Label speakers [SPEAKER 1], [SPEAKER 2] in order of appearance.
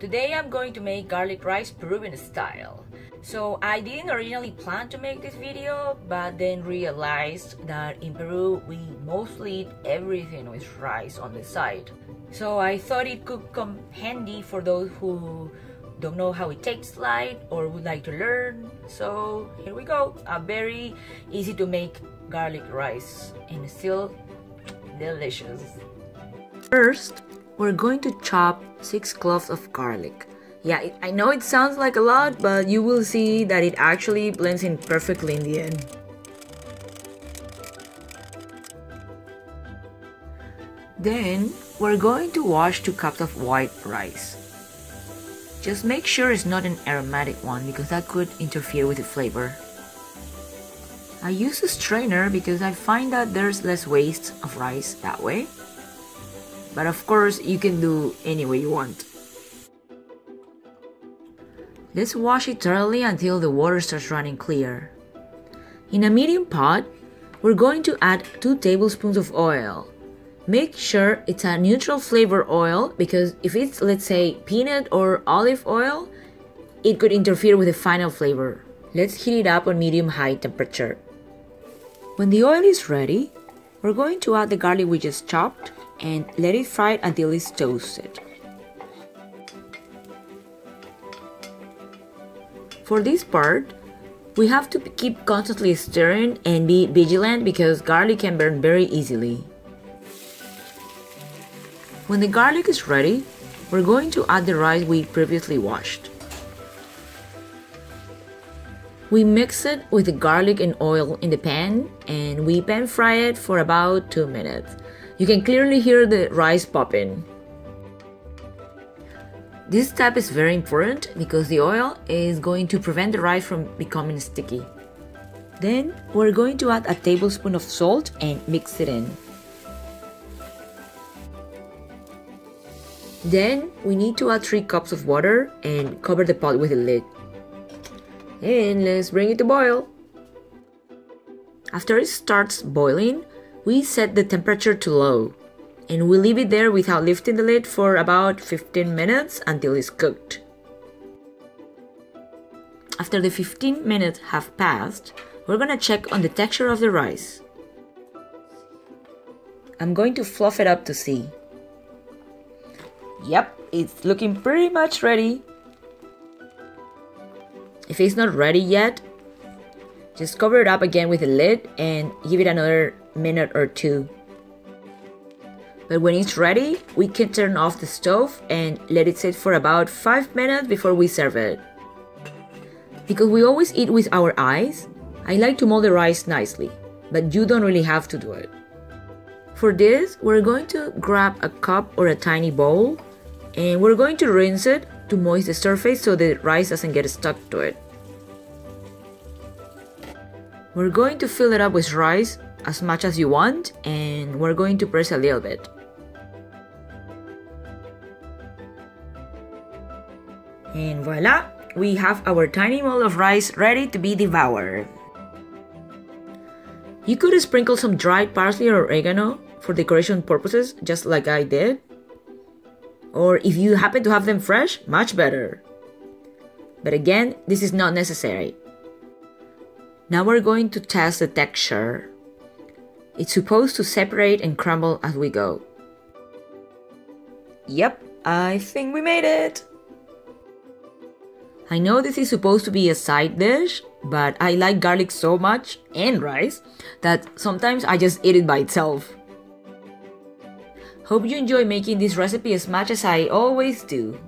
[SPEAKER 1] Today I'm going to make garlic rice Peruvian style. So I didn't originally plan to make this video, but then realized that in Peru we mostly eat everything with rice on the side. So I thought it could come handy for those who don't know how it tastes like or would like to learn. So here we go, a very easy to make garlic rice and still delicious. First, we're going to chop 6 cloves of garlic. Yeah, I know it sounds like a lot, but you will see that it actually blends in perfectly in the end. Then, we're going to wash 2 cups of white rice. Just make sure it's not an aromatic one because that could interfere with the flavor. I use a strainer because I find that there's less waste of rice that way. But of course, you can do any way you want. Let's wash it thoroughly until the water starts running clear. In a medium pot, we're going to add 2 tablespoons of oil. Make sure it's a neutral flavor oil because if it's, let's say, peanut or olive oil, it could interfere with the final flavor. Let's heat it up on medium-high temperature. When the oil is ready, we're going to add the garlic we just chopped and let it fry until it's toasted. For this part, we have to keep constantly stirring and be vigilant because garlic can burn very easily. When the garlic is ready, we're going to add the rice we previously washed. We mix it with the garlic and oil in the pan and we pan fry it for about 2 minutes. You can clearly hear the rice popping. This step is very important because the oil is going to prevent the rice from becoming sticky. Then we're going to add a tablespoon of salt and mix it in. Then we need to add 3 cups of water and cover the pot with a lid. And let's bring it to boil. After it starts boiling, we set the temperature to low and we leave it there without lifting the lid for about 15 minutes until it's cooked. After the 15 minutes have passed, we're gonna check on the texture of the rice. I'm going to fluff it up to see. Yep, it's looking pretty much ready. If it's not ready yet, just cover it up again with a lid and give it another minute or 2. But when it's ready, we can turn off the stove and let it sit for about 5 minutes before we serve it. Because we always eat with our eyes, I like to mold the rice nicely, but you don't really have to do it. For this, we're going to grab a cup or a tiny bowl and we're going to rinse it to moisten the surface so the rice doesn't get stuck to it. We're going to fill it up with rice as much as you want and we're going to press a little bit. And voila! We have our tiny mold of rice ready to be devoured. You could sprinkle some dried parsley or oregano for decoration purposes, just like I did. Or if you happen to have them fresh, much better. But again, this is not necessary. Now we're going to test the texture. It's supposed to separate and crumble as we go. Yep, I think we made it! I know this is supposed to be a side dish, but I like garlic so much, and rice, that sometimes I just eat it by itself. Hope you enjoy making this recipe as much as I always do.